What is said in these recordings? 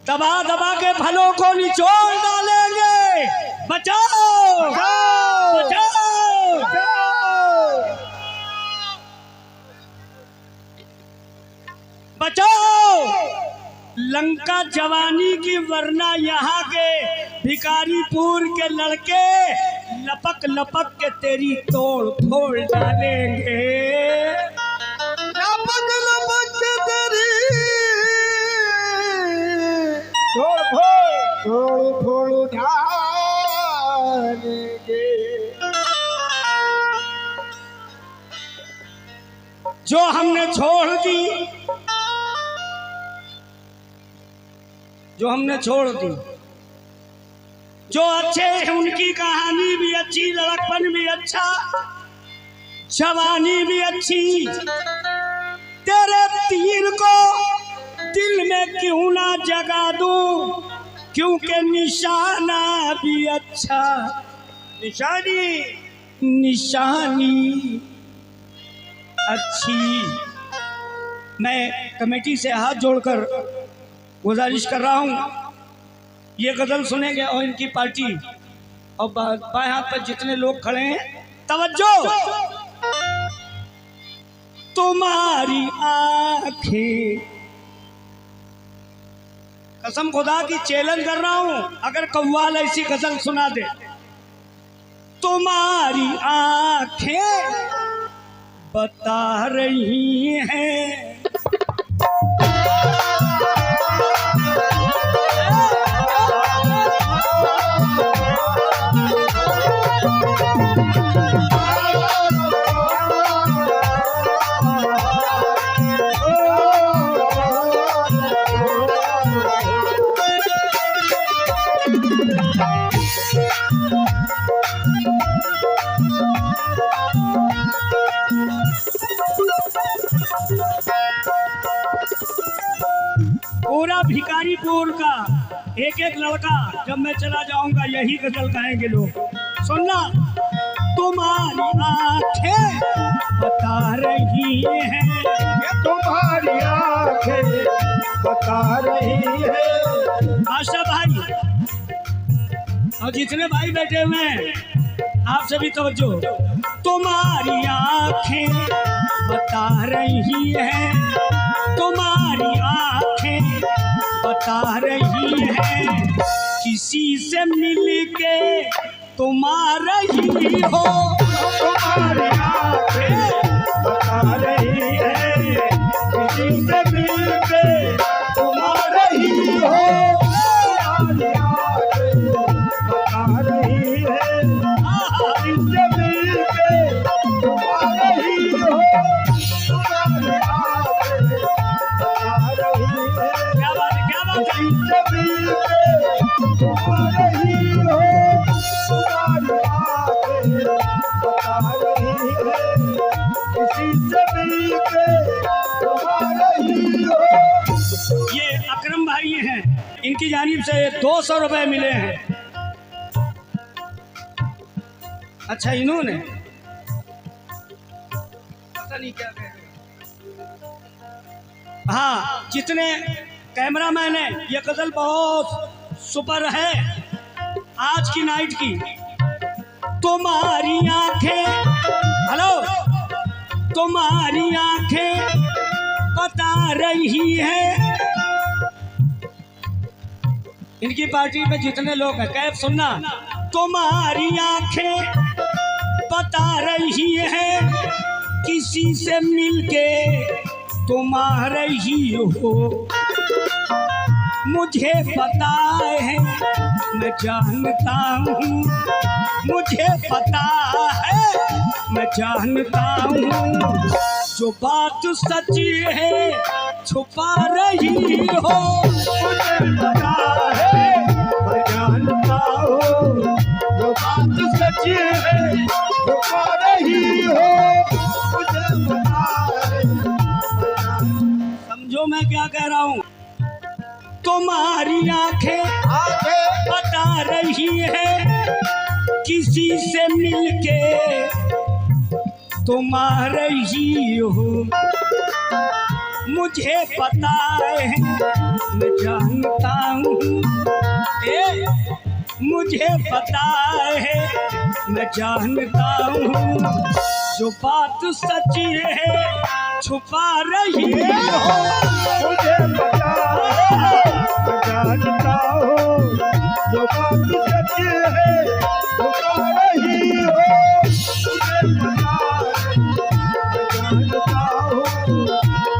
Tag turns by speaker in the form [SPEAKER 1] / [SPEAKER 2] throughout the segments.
[SPEAKER 1] दबा दबा के फलों को निचोड़ डालेंगे। बचाओ बचाओ बचाओ लंका जवानी की, वरना यहाँ के भिखारीपुर के लड़के लपक लपक के तेरी तोड़ फोड़ डालेंगे।
[SPEAKER 2] लपक लपक के तेरी तोड़ फोड़ डालेंगे।
[SPEAKER 1] जो हमने छोड़ दी, जो हमने छोड़ दी, जो अच्छे हैं उनकी कहानी भी अच्छी, लड़कपन भी अच्छा, जवानी भी अच्छी। तेरे तीर को दिल में क्यों ना जगा दूं, क्योंकि निशाना भी अच्छा। निशानी अच्छी। मैं कमेटी से हाथ जोड़कर गुजारिश कर रहा हूँ, ये गजल सुनेंगे और इनकी पार्टी और बाएं हाथ पर जितने लोग खड़े हैं, तवज्जो। तुम्हारी आंखें, कसम खुदा की चैलेंज कर रहा हूं, अगर कव्वाल ऐसी गजल सुना दे। तुम्हारी आंखें बता रही हैं पूरा भिखारीपुर का एक एक लड़का, जब मैं चला जाऊंगा यही गजल गाएंगे लोग। सुनना, तुम्हारी आंखें बता रही हैं,
[SPEAKER 2] तुम्हारी आंखें बता रही है।
[SPEAKER 1] आशा भाई और जितने भाई बैठे हुए हैं, आप सभी तवज्जो। तुम्हारी आंखें बता रही हैं, तुम्हारी आंखें बता रही हैं, किसी से मिलके तुम आ रही हो।
[SPEAKER 2] तुम्हारी आंखें बता रही है, किसी से मिलके तुम आ रही हो। तुम्हारी आंखें बता रही है, किसी से मिलके तुम आ रही हो। तुम्हारी आंखें बता रही है,
[SPEAKER 1] क्या बात है, क्या बात है।
[SPEAKER 2] किसी से मिलके तुम आ रही हो। तुम्हारी आंखें बता रही है, किसी से मिलके तुम आ रही हो।
[SPEAKER 1] ये अकरम भाई हैं, इनकी जानिब से 200 रुपए मिले हैं। अच्छा, इन्होंने पता नहीं क्या कह रहे। हाँ, जितने कैमरामैन हैं, ये गजल बहुत सुपर है आज की नाइट की। तुम्हारी आंखें, हेलो, तुम्हारी आंखें बता रही है। इनकी पार्टी में जितने लोग हैं, कैफ सुनना। तुम्हारी आंखें बता रही है, किसी से मिलके तुम आ रही हो। मुझे पता है, मैं जानता हूँ, मुझे पता है, मैं जानता हूँ, जो बात सच है छुपा रही हो।
[SPEAKER 2] मुझे पता है, मैं जानता हूँ, जो बात सच है छुपा रही हो। मुझे पता है,
[SPEAKER 1] समझो मैं क्या कह रहा हूँ। तुम्हारी आंखें बता रही है, किसी से मिलके तुम आ रही हो। मुझे पता है मैं जानता हूँ, मुझे पता है मैं जानता हूँ, जो बात सच है छुपा रही हो।
[SPEAKER 2] मुझे पता है मैं जानता हूँ, जो बात सच है छुपा रही हो। मुझे पता है मैं जानता हूँ,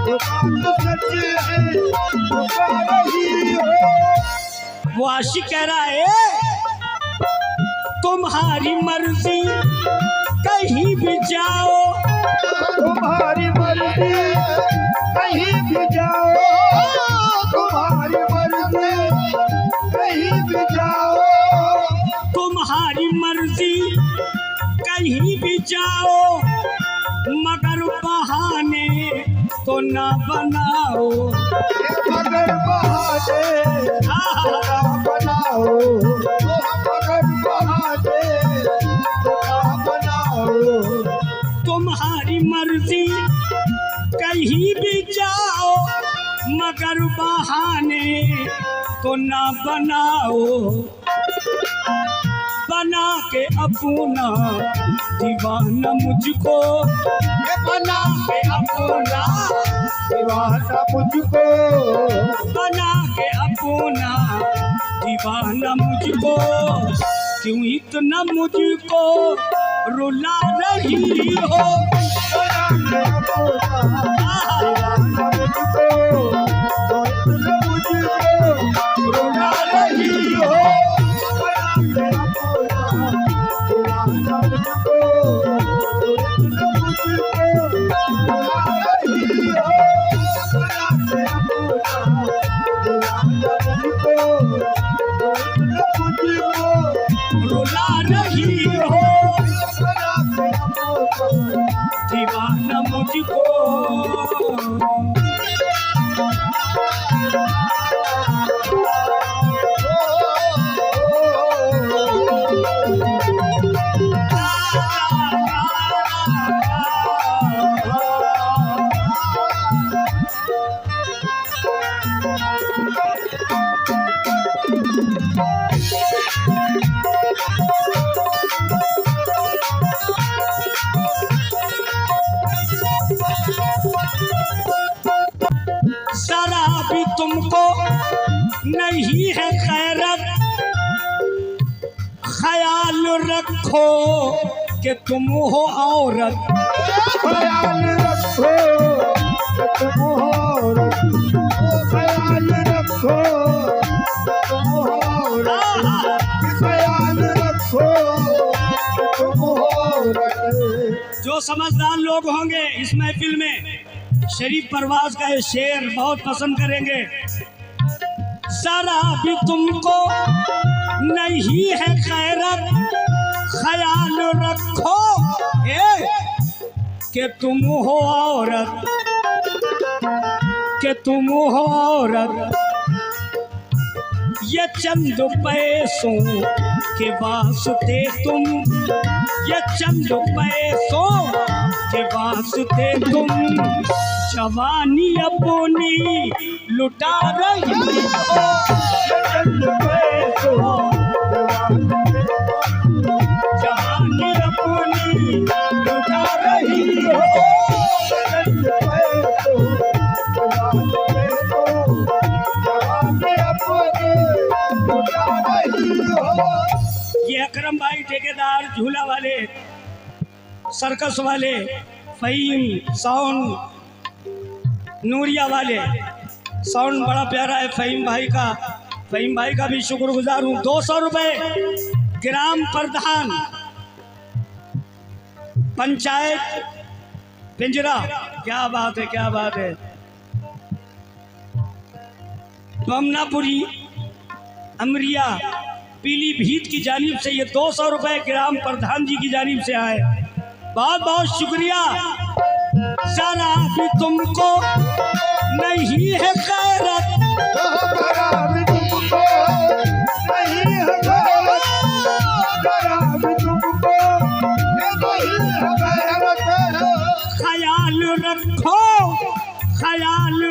[SPEAKER 2] जो बात सच है छुपा रही हो।
[SPEAKER 1] वो आशिक कह रहा है तुम्हारी मर्जी कहीं भी जाओ,
[SPEAKER 2] तुम्हारी मर्जी कहीं भी जाओ, तुम्हारी मर्जी कहीं भी जाओ,
[SPEAKER 1] तुम्हारी मर्जी कहीं भी जाओ, मगर बहाने तो ना बनाओ।
[SPEAKER 2] मगर बहाने तो ना बनाओ, मगर बहाने तो ना बनाओ।
[SPEAKER 1] तुम्हारी मर्जी कहीं भी जाओ, मगर बहाने तो ना बनाओ। बना के अपना दीवाना मुझको, बना के अपना
[SPEAKER 2] दीवाना मुझको,
[SPEAKER 1] बना के अपना दीवाना मुझको, क्यों इतना मुझको रुला रही हो।
[SPEAKER 2] बना के अपना दीवाना मुझको, इतना मुझको रुला रही हो। बना के अपना दीवाना मुझको, इतना मुझको रुला रही हो। बना के अपना दीवाना मुझको, इतना मुझको
[SPEAKER 1] रुला रही हो
[SPEAKER 2] बना के अपना
[SPEAKER 1] दीवाना मुझको। शराबी तुमको नहीं है खैरत, ख्याल रखो कि तुम हो औरत।
[SPEAKER 2] ख्याल रखो कि तुम हो औरत, ख्याल रखो कि तुम हो औरत, ख्याल रखो कि तुम हो औरत।
[SPEAKER 1] जो समझदार लोग होंगे इस महफिल में शरीफ परवाज का ये शेर बहुत पसंद करेंगे। शराबी तुमको नहीं है खैरत, ख्याल रखो कि तुम हो औरत, कि तुम हो औरत। ये चंद पैसों के वास्ते तुम, ये चंद पैसों के वास्ते तुम जवानी अपनी लुटा रही हो।
[SPEAKER 2] चंद पैसों
[SPEAKER 1] जवानी अपनी लुटा रही हो।
[SPEAKER 2] चंद पैसों जवानी अपनी लुटा रही हो।
[SPEAKER 1] ये अकरम भाई ठेकेदार, झूला वाले, सर्कस वाले, फहीम साउंड, नूरिया वाले, साउंड बड़ा प्यारा है फहीम भाई का। फहीम भाई का भी शुक्रगुजार हूँ। 200 रुपये ग्राम प्रधान पंचायत पिंजरा। क्या बात है, क्या बात है। बमनापुरी अमरिया पीलीभीत की जानिब से ये 200 रुपये ग्राम प्रधान जी की जानिब से आए। बहुत बहुत शुक्रिया। शराबी तुमको नहीं है खैरत,
[SPEAKER 2] शराबी तुमको नहीं है खैरत, शराबी तुमको नहीं है खैरत।
[SPEAKER 1] ख्याल रखो, ख्याल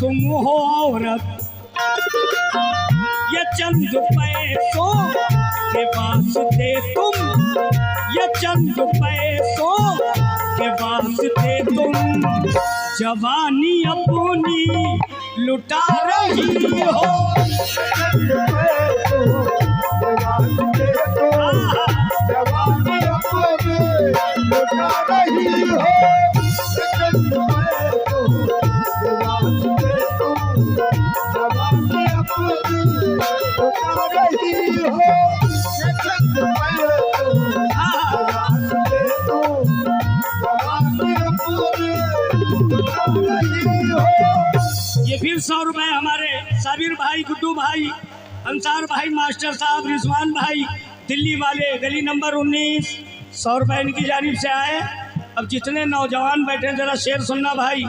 [SPEAKER 1] तुम हो औरत, ये चंद पैसों के वास्ते तुम, ये चंद पैसों के वास्ते तुम जवानी अपनी लुटा रही हो।
[SPEAKER 2] जवानी अपने लुटा रही हो। जवानी अपनी लुटा रही हो।
[SPEAKER 1] ये फिर 100 रुपए हमारे साबिर भाई, गुड्डू भाई, अंसार भाई, मास्टर साहब, रिजवान भाई, दिल्ली वाले, गली नंबर 19, 100 रुपए इनकी जानिब से आए। अब जितने नौजवान बैठे हैं जरा शेर सुनना भाई।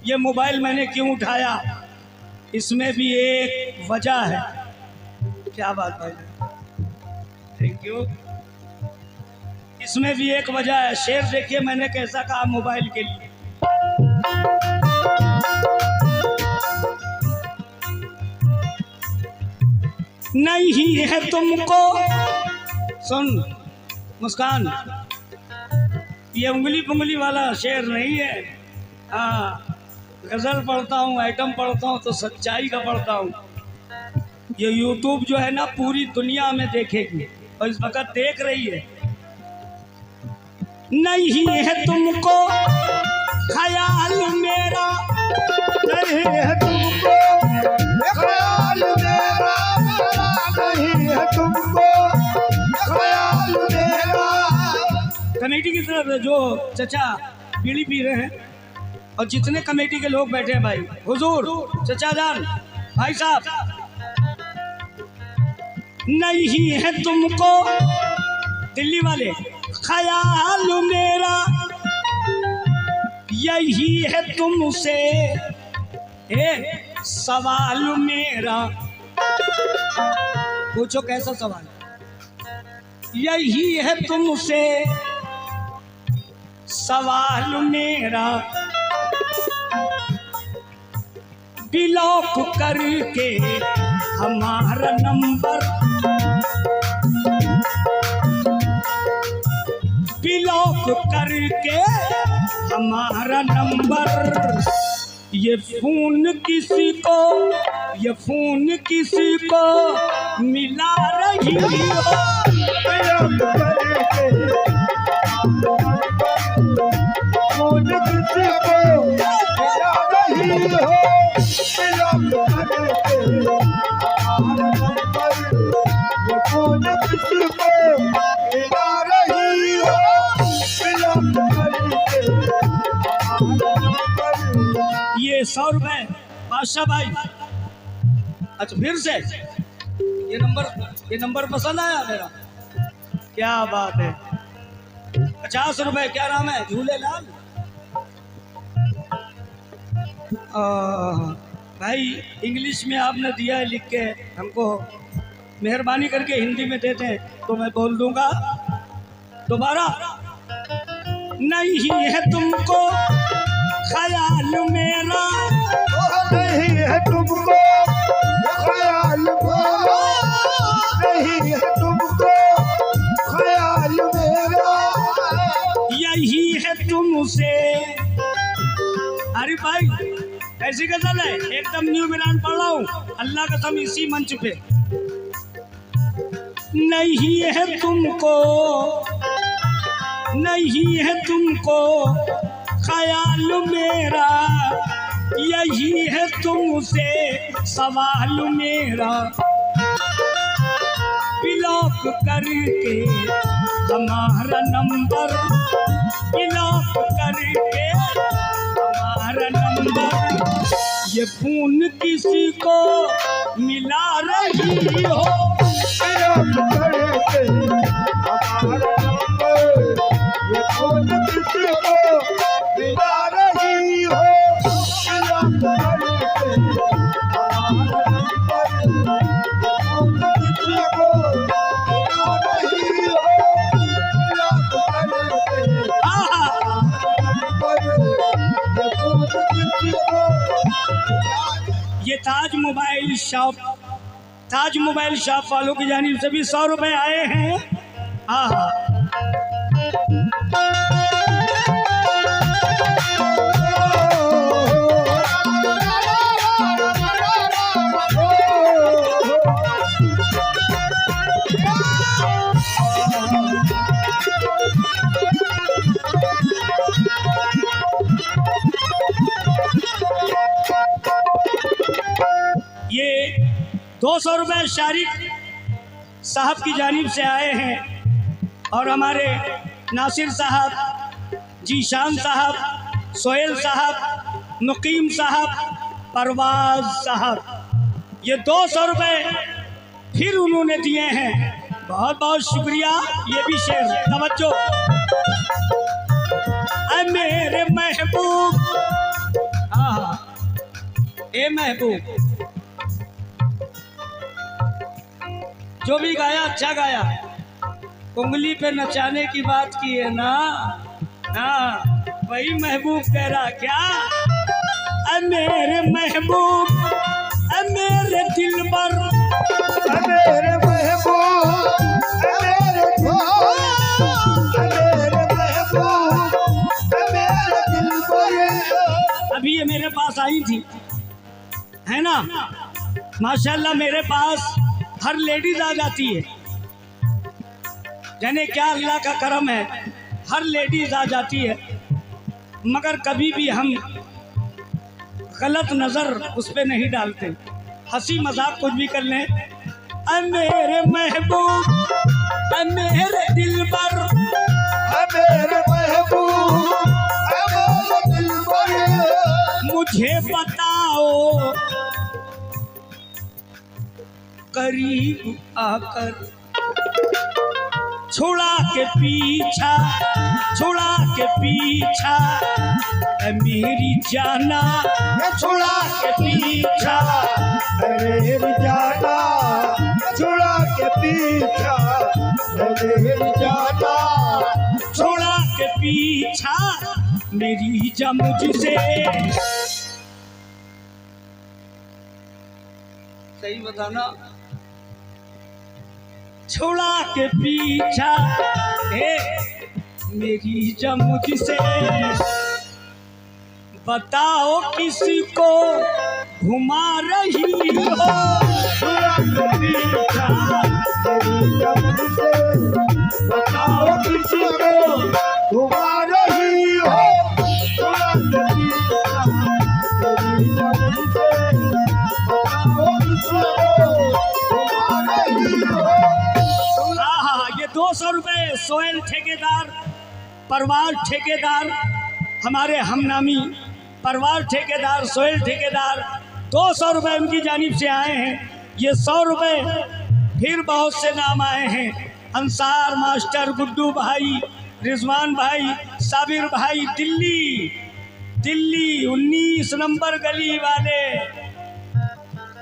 [SPEAKER 1] ये मोबाइल मैंने क्यों उठाया, इसमें भी एक वजह है। क्या बात भाई, थैंक यू। इसमें भी एक वजह है। शेर देखिए मैंने कैसा कहा मोबाइल के लिए। नहीं है तुमको, सुन मुस्कान, ये उंगली पुंगली वाला शेर नहीं है। हाँ, गजल पढ़ता हूँ, आइटम पढ़ता हूँ तो सच्चाई का पढ़ता हूँ। ये यूट्यूब जो है ना पूरी दुनिया में देखेगी और इस वक्त देख रही है। नहीं है तुमको ख्याल मेरा,
[SPEAKER 2] नहीं है तुमको ख्याल मेरा, नहीं है तुमको ख्याल मेरा।
[SPEAKER 1] कमेटी की तरफ जो चचा बीड़ी पी रहे हैं और जितने कमेटी के लोग बैठे हैं भाई, हुजूर, चचा जान, भाई साहब, नहीं है तुमको दिल्ली वाले ख्याल मेरा, यही है तुमसे सवाल मेरा। पूछो कैसा सवाल? यही है तुमसे सवाल मेरा, ब्लॉक करके हमारा नंबर, ब्लॉक करके हमारा नंबर। ये फोन किसी को, ये फोन किसी को मिला रही हो।
[SPEAKER 2] फोन किसी को मिला रही हो। फोन किसी को मिला रही हो।
[SPEAKER 1] ये 100 रुपए बादशाह भाई। अच्छा फिर से ये नंबर पसंद आया मेरा, क्या बात है। 50 रुपए, क्या नाम है? झूलेलाल। भाई इंग्लिश में आपने दिया है लिख के हमको, मेहरबानी करके हिंदी में देते हैं तो मैं बोल दूंगा दोबारा। नहीं है तुमको ख्याल मेरा,
[SPEAKER 2] नहीं है तुमको ख्याल मेरा, नहीं है तुमको ख्याल मेरा,
[SPEAKER 1] यही है तुमसे। अरे भाई ऐसी गजल है, एकदम न्यू ब्रांड पढ़ रहा हूँ, अल्लाह कसम इसी मंच पे। नहीं है तुमको, नहीं है तुमको ख्याल मेरा, यही है तुमसे सवाल मेरा, ब्लॉक करके हमारा नंबर, ब्लॉक करके हमारा नंबर। ये फोन किसी को मिला रही हो।
[SPEAKER 2] ब्लॉक करके हमारा नंबर, ये फोन किसी को मिला रही हो। ब्लॉक करके हमारा नंबर, ये फोन किसी को मिला रही हो। ब्लॉक करके
[SPEAKER 1] आहा,
[SPEAKER 2] हमारा नंबर, ये फोन किसी को
[SPEAKER 1] ताज मोबाइल शॉप वालों की जानिब से भी 100 रुपए आए हैं। हाँ ये 200 रुपए शारिक साहब की जानिब से आए हैं और हमारे नासिर साहब, जीशान साहब, सोहेल साहब, मुकीम साहब, परवाज साहब, ये 200 रुपए फिर उन्होंने दिए हैं। बहुत बहुत शुक्रिया। ये भी शेर तवज्जो। ऐ मेरे महबूब, हाँ ए महबूब, जो भी गाया अच्छा गाया। उंगली पे नचाने की बात की है ना, हाँ वही महबूब कह रहा क्या। ऐ मेरे महबूब, ऐ मेरे दिलबर,
[SPEAKER 2] ऐ मेरे महबूब, ऐ मेरे दिलबर, ऐ मेरे महबूब, ऐ मेरे दिलबर।
[SPEAKER 1] अभी ये मेरे पास आई थी, है ना, माशाल्लाह मेरे पास हर लेडीज आ जाती है। जाने क्या अल्लाह का करम है, हर लेडीज आ जाती है, मगर कभी भी हम गलत नजर उस पर नहीं डालते। हंसी मजाक कुछ भी कर लें। ऐ मेरे महबूब, ऐ मेरे दिलबर,
[SPEAKER 2] ऐ मेरे महबूब, ऐ मेरे दिलबर।
[SPEAKER 1] मुझे बताओ करीब आकर, छुड़ा के पीछा, छुड़ा के पीछा, ऐ मेरी जाना, छुड़ा के पीछा,
[SPEAKER 2] ऐ मेरी जाना, छुड़ा के पीछा, ऐ मेरी जाना,
[SPEAKER 1] छुड़ा के पीछा, मेरी जा मुझसे। सही बताना। छुड़ा के पीछा, मेरी जा मुझसे। बताओ किसी को घुमा रही हो,
[SPEAKER 2] छुड़ा के पीछा, मेरी जान से। बताओ किसी को घुमा रही हो, छुड़ा के पीछा, मेरी जान से। बताओ किसी को घुमा रही हो।
[SPEAKER 1] ये 200 रुपए सोहेल ठेकेदार, परवाज ठेकेदार, हमारे हमनामी परवाज ठेकेदार, सोहेल ठेकेदार, 200 रुपए उनकी जानिब से आए हैं। ये 100 रुपए फिर बहुत से नाम आए हैं। अंसार मास्टर, गुड्डू भाई, रिजवान भाई, साबिर भाई, दिल्ली 19 नंबर गली वाले।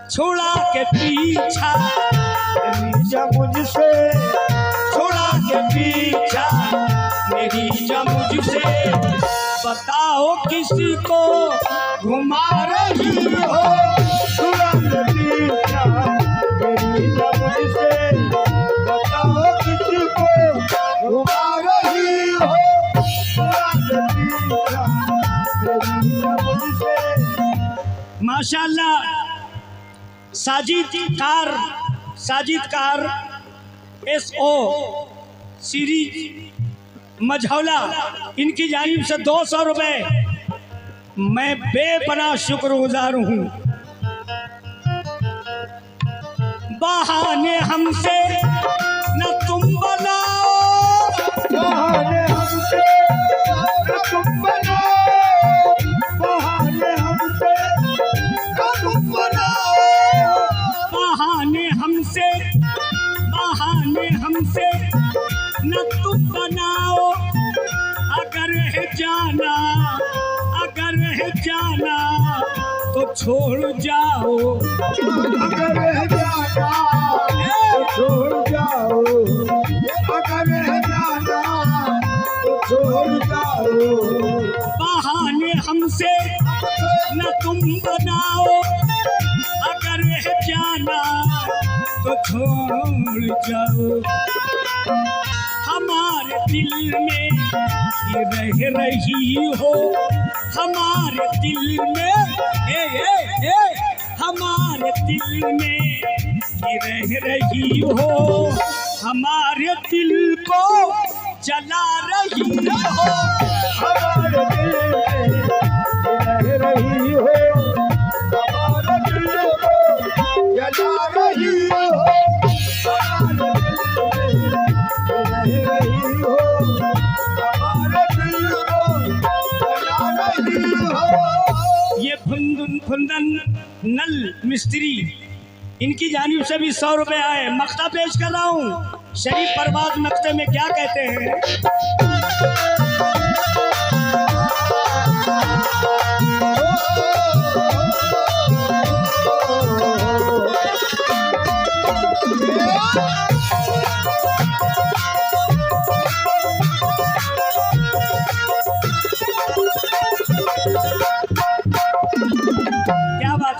[SPEAKER 1] छुड़ा के पीछा,
[SPEAKER 2] मेरी जा मुझसे।
[SPEAKER 1] छुड़ा के पीछा, मेरी जा मुझसे। बताओ किसी को घुमा रही हो,
[SPEAKER 2] छुड़ा के पीछा, मेरी जा मुझसे। बताओ किसी को घुमा रही हो, छुड़ा के पीछा, मेरी जा मुझसे।
[SPEAKER 1] माशाल्लाह Sajid car SO series Majhaula, इनकी जानिब से 200 रुपए। मैं बेपनाह शुक्रगुजार हूँ। बहाने हमसे न तुम बनाओ,
[SPEAKER 2] बहाने हमसे न तुम बनाओ, बहाने हमसे न तुम बनाओ,
[SPEAKER 1] बहाने हमसे न तुम बनाओ। अगर है जाना तो छोड़ जाओ,
[SPEAKER 2] अगर है जाना तो छोड़ जाओ, अगर है जाना तो छोड़ जाओ।
[SPEAKER 1] बहाने हमसे न तुम बनाओ, अगर जाना तो छोड़ जाओ, हमारे दिल में ये रह रही हो, हमारे दिल में हमारे दिल में ये रह रही हो, हमारे दिल को जला रही हो,
[SPEAKER 2] हमारे दिल में रह रही हो, हमारे दिल को जला रही हो, हमारे दिल में रह रही हो, हमारे दिल को जला रही हो।
[SPEAKER 1] ये फुंदन नल मिस्त्री, इनकी जानिब से भी 100 रुपए आए। मक्ता पेश कर रहा हूँ। शरीफ परवाज मक्ते में क्या कहते हैं?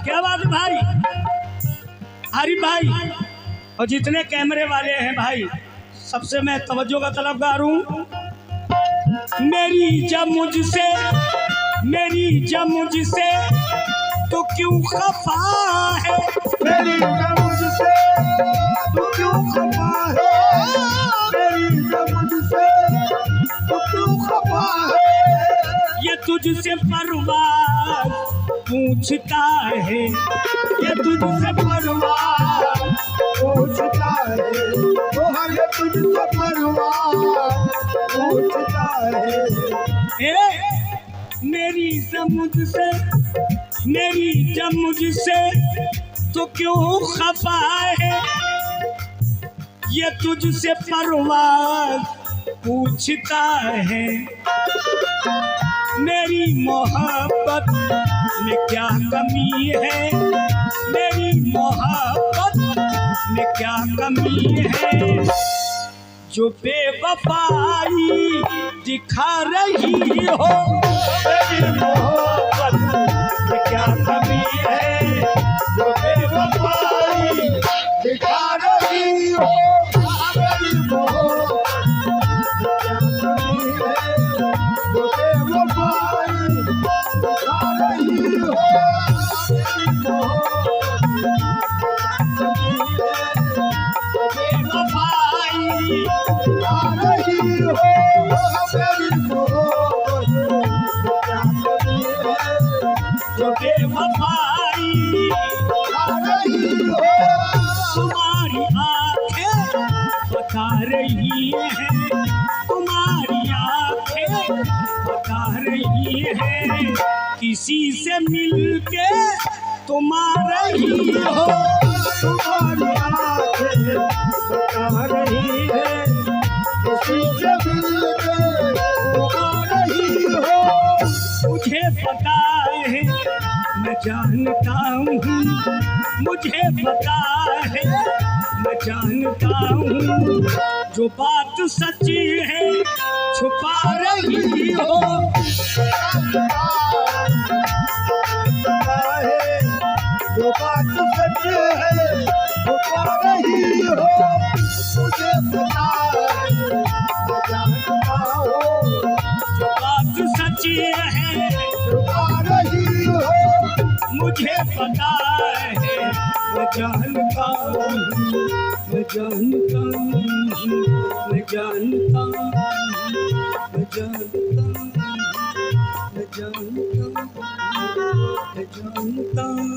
[SPEAKER 1] क्या बात है भाई, हरी भाई और जितने कैमरे वाले हैं भाई, सबसे मैं तवज्जो का तलबगार हूँ। मेरी जब मुझसे तो क्यों खफा है,
[SPEAKER 2] मेरी मुझसे तू क्यों खफा है, मेरी मुझसे तू क्यों खफा है,
[SPEAKER 1] ये तुझसे परवाज पूछता है, ये तुझसे परवाज
[SPEAKER 2] पूछता है, वो ये तुझसे परवाज पूछता है।
[SPEAKER 1] मेरी जब मुझसे तो क्यों खफा है, ये तुझसे परवाज पूछता है, मेरी मोहब्बत में क्या कमी है, मेरी मोहब्बत में क्या कमी है, जो बेवफाई दिखा रही हो,
[SPEAKER 2] मेरी मोहब्बत में क्या कमी है, जो बेवफाई दिखा रही हो, मेरी मोहब्बत में क्या कमी है, जो बेवफाई दिखा रही हो, मेरी मोहब्बत में क्या कमी है, जो बेवफाई दिखा रही हो, मेरी मोहब्बत में क्या कमी है,
[SPEAKER 1] जो बेवफाई
[SPEAKER 2] दिखा रही हो।
[SPEAKER 1] तुम्हारी आंखें बता रही हैं, तुम्हारी आंखें बता रही हैं, किसी से मिलके तुम आ रही हो,
[SPEAKER 2] तुम्हारी आंखें बता रही है, किसी से मिलके तुम आ रही हो,
[SPEAKER 1] मुझे पता है मैं जानता हूँ, मुझे पता है मैं जानता हूँ, जो बात सच्ची है छुपा रही हो,
[SPEAKER 2] पता है जो बात सच है छुपा रही हो, मुझे पता है मैं जानता हूँ,
[SPEAKER 1] जो बात सच्ची है
[SPEAKER 2] छुपा रही हो,
[SPEAKER 1] मुझे पता है मैं जानता हूँ, मैं जानता हूँ, मैं जानता हूँ, मैं जानता हूँ, मैं जानता हूँ, मैं जानता हूँ।